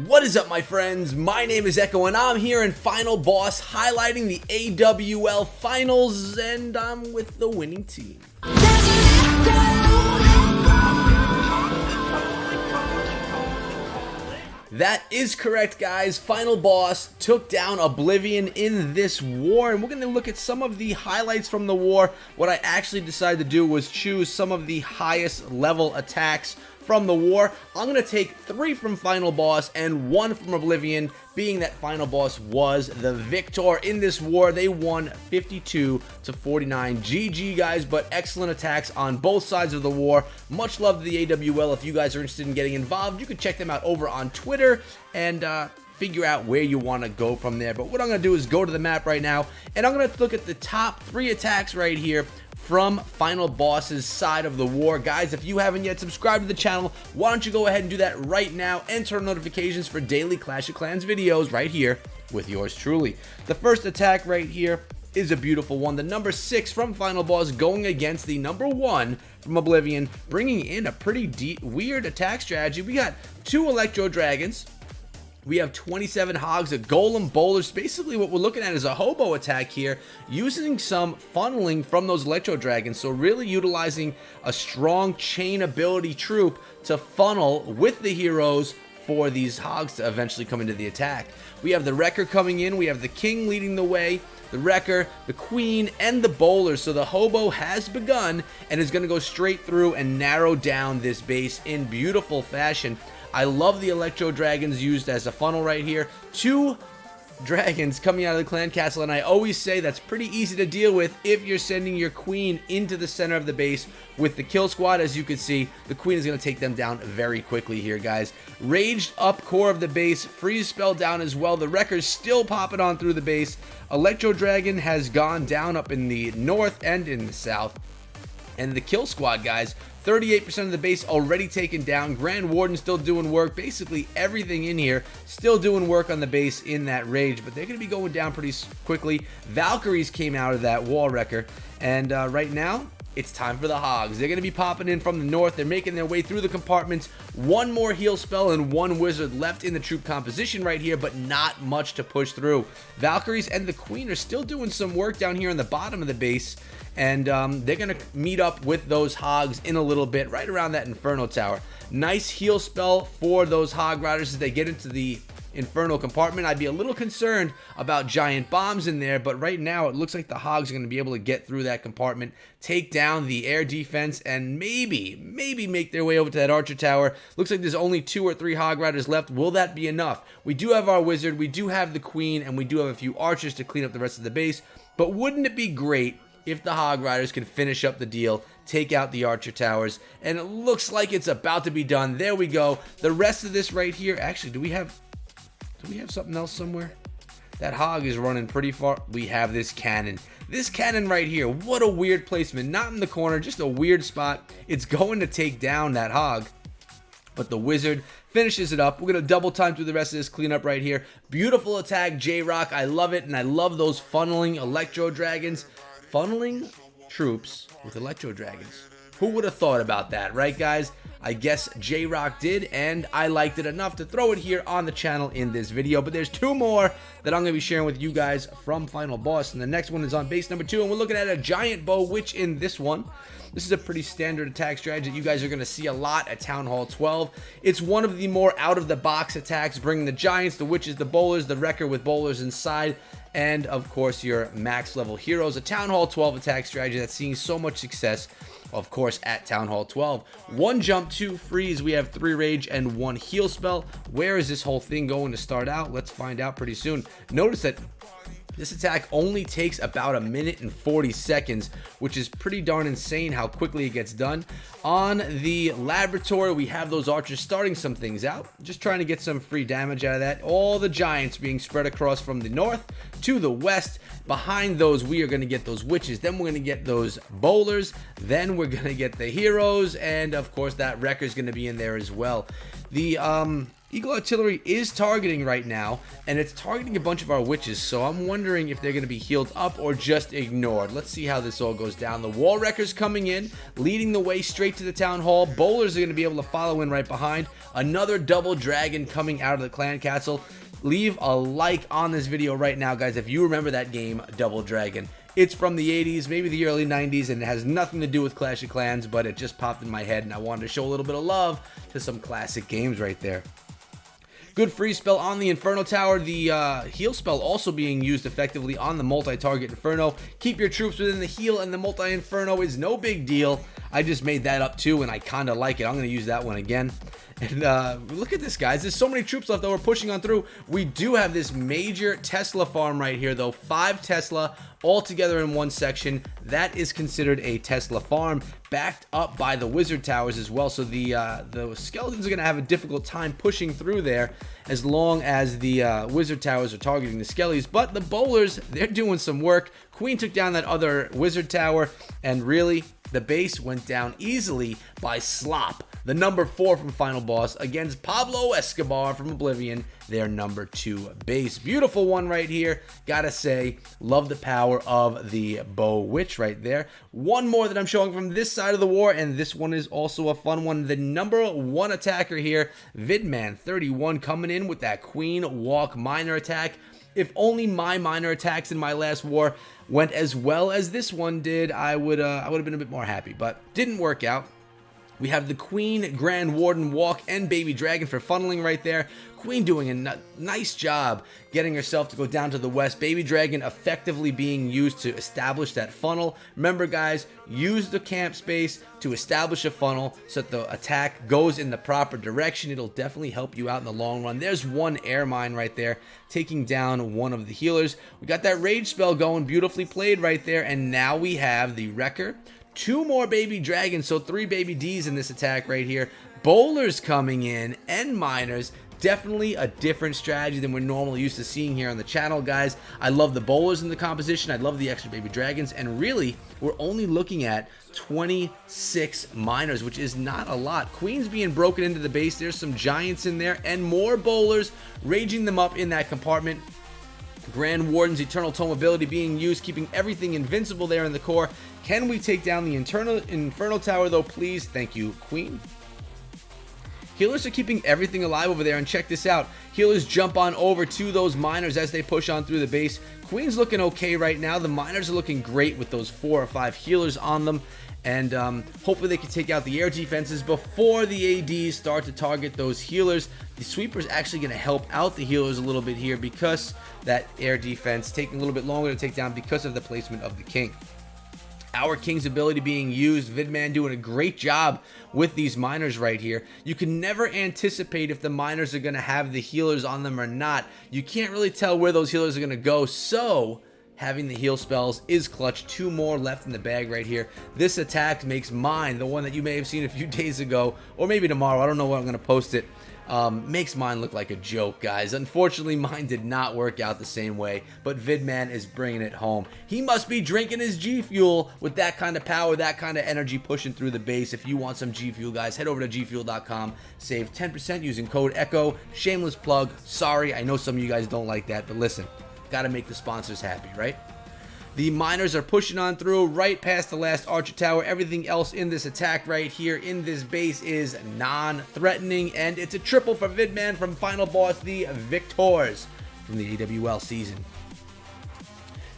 What is up, my friends? My name is Echo and I'm here in Final Boss highlighting the AWL Finals, and I'm with the winning team. That is correct, guys. Final Boss took down Oblivion in this war, and we're going to look at some of the highlights from the war. What I actually decided to do was choose some of the highest level attacks from the war. I'm going to take 3 from Final Boss and 1 from Oblivion, being that Final Boss was the victor in this war. They won 52-49. GG, guys, but excellent attacks on both sides of the war. Much love to the AWL. If you guys are interested in getting involved, you can check them out over on Twitter and figure out where you want to go from there. But what I'm going to do is go to the map right now, and I'm going to look at the top 3 attacks right here from Final Boss's side of the war. Guys, if you haven't yet subscribed to the channel, why don't you go ahead and do that right now and turn on notifications for daily Clash of Clans videos right here with yours truly. The first attack right here is a beautiful one. The number 6 from Final Boss going against the number 1 from Oblivion, bringing in a pretty weird attack strategy. We got 2 Electro Dragons. We have 27 Hogs, a Golem Bowlers. Basically what we're looking at is a Hobo attack here, using some funneling from those Electro Dragons. So really utilizing a strong chain ability troop to funnel with the heroes for these Hogs to eventually come into the attack. We have the Wrecker coming in. We have the King leading the way, the Wrecker, the Queen, and the Bowlers. So the Hobo has begun and is going to go straight through and narrow down this base in beautiful fashion. I love the Electro Dragons used as a funnel right here. 2 dragons coming out of the clan castle, and I always say that's pretty easy to deal with if you're sending your queen into the center of the base with the kill squad. As you can see, the queen is going to take them down very quickly here, guys. Raged up core of the base, freeze spell down as well. The Wrecker's still popping on through the base. Electro Dragon has gone down up in the north and in the south. And the kill squad, guys, 38% of the base already taken down. Grand Warden still doing work. Basically everything in here still doing work on the base in that rage, but they're going to be going down pretty quickly. Valkyries came out of that wall wrecker, and right now it's time for the Hogs. They're going to be popping in from the north. They're making their way through the compartments. 1 more heal spell and 1 wizard left in the troop composition right here, but not much to push through. Valkyries and the Queen are still doing some work down here on the bottom of the base, and they're going to meet up with those Hogs in a little bit, right around that Inferno Tower. Nice heal spell for those Hog Riders as they get into the Inferno compartment. I'd be a little concerned about giant bombs in there, but right now it looks like the Hogs are going to be able to get through that compartment, take down the air defense, and maybe make their way over to that Archer Tower. Looks like there's only 2 or 3 Hog Riders left. Will that be enough? We do have our Wizard, we do have the Queen, and we do have a few Archers to clean up the rest of the base, but wouldn't it be great if the Hog Riders can finish up the deal, take out the Archer Towers? And it looks like it's about to be done. There we go. The rest of this right here, actually, do we have something else somewhere? That Hog is running pretty far. We have this cannon. This cannon right here, what a weird placement. Not in the corner, just a weird spot. It's going to take down that Hog, but the Wizard finishes it up. We're going to double time through the rest of this cleanup right here. Beautiful attack, J-Rock. I love it, and I love those funneling Electro Dragons. Funneling troops with Electro Dragons. Who would have thought about that, right, guys? I guess J-Rock did, and I liked it enough to throw it here on the channel in this video. But there's 2 more that I'm going to be sharing with you guys from Final Boss, and the next one is on base number 2, and we're looking at a giant bowitch in this one. This is a pretty standard attack strategy that you guys are going to see a lot at Town Hall 12. It's one of the more out-of-the-box attacks, bringing the giants, the witches, the bowlers, the Wrecker with bowlers inside, and of course your max level heroes. A Town Hall 12 attack strategy that's seeing so much success, of course, at Town Hall 12. 1 jump, 2 freeze. We have 3 rage and 1 heal spell. Where is this whole thing going to start out? Let's find out pretty soon. Notice that this attack only takes about 1 minute and 40 seconds, which is pretty darn insane how quickly it gets done. On the laboratory, we have those archers starting some things out, just trying to get some free damage out of that. All the giants being spread across from the north to the west. Behind those, we are going to get those witches. Then we're going to get those bowlers. Then we're going to get the heroes. And of course, that Wrecker is going to be in there as well. The Eagle Artillery is targeting right now, and it's targeting a bunch of our witches, so I'm wondering if they're going to be healed up or just ignored. Let's see how this all goes down. The Wall Wreckers coming in, leading the way straight to the Town Hall. Bowlers are going to be able to follow in right behind. Another double dragon coming out of the clan castle. Leave a like on this video right now, guys, if you remember that game, Double Dragon. It's from the 80s, maybe the early 90s, and it has nothing to do with Clash of Clans, but it just popped in my head, and I wanted to show a little bit of love to some classic games right there. Good freeze spell on the Inferno Tower. The heal spell also being used effectively on the multi-target Inferno. Keep your troops within the heal, and the multi-Inferno is no big deal. I just made that up too, and I kind of like it. I'm going to use that one again. And look at this, guys. There's so many troops left that we're pushing on through. We do have this major Tesla farm right here, though. 5 Tesla all together in one section. That is considered a Tesla farm, backed up by the Wizard Towers as well. So the Skeletons are going to have a difficult time pushing through there as long as the Wizard Towers are targeting the Skellies. But the Bowlers, they're doing some work. Queen took down that other Wizard Tower, and really, the base went down easily by Slop, the number 4 from Final Boss, against Pablo Escobar from Oblivion, their number 2 base. Beautiful one right here. Gotta say, love the power of the bowitch right there. One more that I'm showing from this side of the war, and this one is also a fun one. The number 1 attacker here, Vidman31, coming in with that Queen Walk Miner attack. If only my minor attacks in my last war went as well as this one did, I would have been a bit more happy, but didn't work out. We have the Queen, Grand Warden, Walk, and Baby Dragon for funneling right there. Queen doing a nice job getting herself to go down to the west. Baby Dragon effectively being used to establish that funnel. Remember, guys, use the camp space to establish a funnel so that the attack goes in the proper direction. It'll definitely help you out in the long run. There's one air mine right there, taking down one of the healers. We got that rage spell going, beautifully played right there, and now we have the Wrecker. 2 more Baby Dragons, so 3 Baby Ds in this attack right here. Bowlers coming in, and Miners. Definitely a different strategy than we're normally used to seeing here on the channel, guys. I love the Bowlers in the composition. I love the extra Baby Dragons, and really, we're only looking at 26 Miners, which is not a lot. Queen's being broken into the base. There's some Giants in there, and more Bowlers, raging them up in that compartment. Grand Warden's Eternal Tome ability being used, keeping everything invincible there in the core. Can we take down the Inferno Tower, though, please? Thank you, Queen. Healers are keeping everything alive over there, and check this out. Healers jump on over to those Miners as they push on through the base. Queen's looking okay right now. The Miners are looking great with those 4 or 5 healers on them. And hopefully they can take out the air defenses before the ADs start to target those healers. The sweeper is actually going to help out the healers a little bit here because that air defense taking a little bit longer to take down because of the placement of the king. Our King's ability being used, Vidman doing a great job with these Miners right here. You can never anticipate if the Miners are going to have the healers on them or not. You can't really tell where those healers are going to go, so having the heal spells is clutch. 2 more left in the bag right here. This attack makes mine, the one that you may have seen a few days ago, or maybe tomorrow, I don't know when I'm going to post it, makes mine look like a joke, guys. Unfortunately, mine did not work out the same way, but Vidman is bringing it home. He must be drinking his G Fuel with that kind of power, that kind of energy pushing through the base. If you want some G Fuel, guys, head over to gfuel.com. Save 10% using code ECHO. Shameless plug. Sorry, I know some of you guys don't like that, but listen, gotta make the sponsors happy, right? The Miners are pushing on through right past the last Archer Tower. Everything else in this attack right here in this base is non-threatening, and it's a triple for Vidman from Final Boss, the Victors from the AWL season.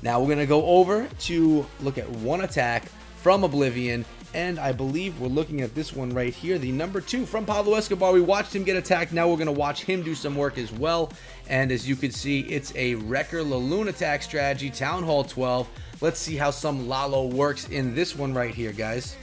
Now we're going to go over to look at one attack from Oblivion, and I believe we're looking at this one right here, the number 2 from Pablo Escobar. We watched him get attacked. Now we're going to watch him do some work as well. And as you can see, it's a Wrecker Laloon attack strategy, Town Hall 12. Let's see how some Lalo works in this one right here, guys.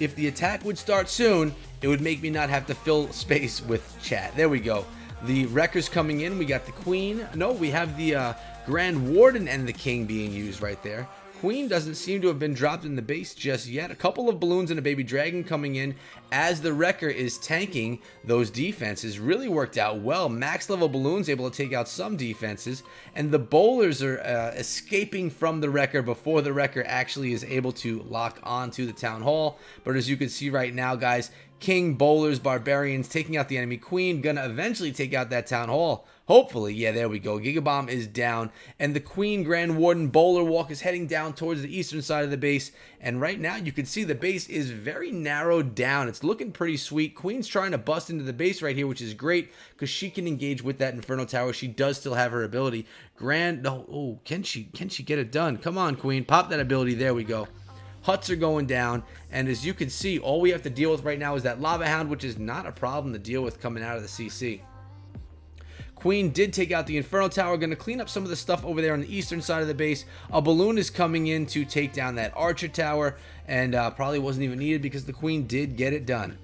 If the attack would start soon, it would make me not have to fill space with chat. There we go. The Wreckers coming in. We got the Queen. No, we have the Grand Warden and the King being used right there. Queen doesn't seem to have been dropped in the base just yet. A couple of balloons and a Baby Dragon coming in as the Wrecker is tanking those defenses. Really worked out well. Max level balloons able to take out some defenses, and the Bowlers are escaping from the Wrecker before the Wrecker actually is able to lock on to the Town Hall. But as you can see right now, guys, king, bowlers, barbarians, taking out the enemy queen. Gonna eventually take out that town hall. Hopefully, yeah, there we go. Gigabomb is down, and the Queen, Grand Warden, Bowler Walk is heading down towards the eastern side of the base. And right now, you can see the base is very narrowed down. It's looking pretty sweet. Queen's trying to bust into the base right here, which is great because she can engage with that Inferno Tower. She does still have her ability. Oh, can she get it done? Come on, Queen, pop that ability. There we go. Huts are going down, and as you can see, all we have to deal with right now is that Lava Hound, which is not a problem to deal with coming out of the CC. Queen did take out the Inferno Tower, going to clean up some of the stuff over there on the eastern side of the base. A balloon is coming in to take down that Archer Tower, and probably wasn't even needed because the Queen did get it done.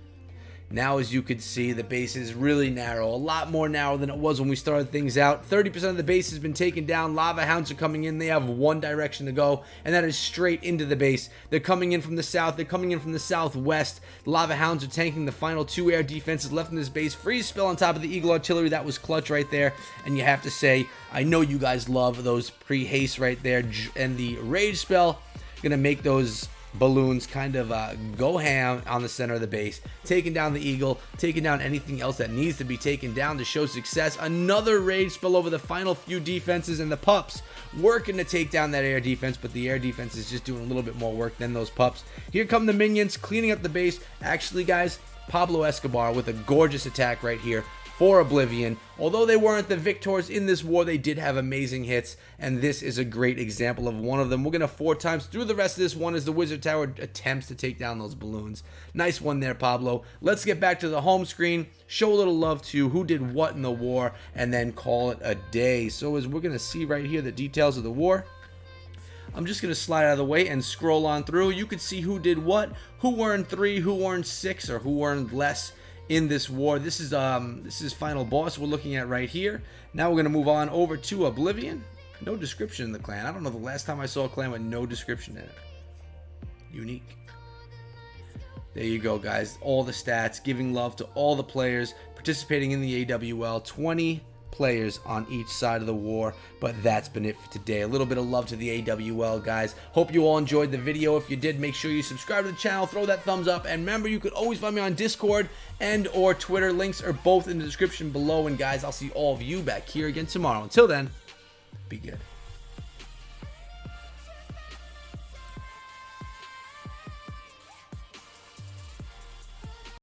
Now, as you can see, the base is really narrow, a lot more narrow than it was when we started things out. 30% of the base has been taken down. Lava Hounds are coming in. They have one direction to go, and that is straight into the base. They're coming in from the south. They're coming in from the southwest. Lava Hounds are tanking the final 2 air defenses left in this base. Freeze spell on top of the Eagle Artillery. That was clutch right there. And you have to say, I know you guys love those pre-haste right there. And the Rage spell, going to make those balloons kind of go ham on the center of the base, taking down the Eagle, taking down anything else that needs to be taken down to show success. Another Rage spell over the final few defenses, and the pups working to take down that air defense, but the air defense is just doing a little bit more work than those pups. Here come the minions cleaning up the base. Actually, guys, Pablo Escobar with a gorgeous attack right here for Oblivion. Although they weren't the victors in this war, they did have amazing hits, and this is a great example of one of them. We're going to 4 times through the rest of this one as the Wizard Tower attempts to take down those balloons. Nice one there, Pablo. Let's get back to the home screen, show a little love to who did what in the war, and then call it a day. So as we're going to see right here the details of the war, I'm just going to slide out of the way and scroll on through. You can see who did what, who earned 3, who earned 6, or who earned less in this war. This is final boss we're looking at right here. Now we're going to move on over to Oblivion. No description in the clan. I don't know the last time I saw a clan with no description in it. Unique. There you go, guys. All the stats, giving love to all the players participating in the AWL. 20 players on each side of the war, but that's been it for today. A little bit of love to the AWL, guys. Hope you all enjoyed the video. If you did, make sure you subscribe to the channel, throw that thumbs up, and remember, you could always find me on Discord and or Twitter. Links are both in the description below, and guys, I'll see all of you back here again tomorrow. Until then, be good.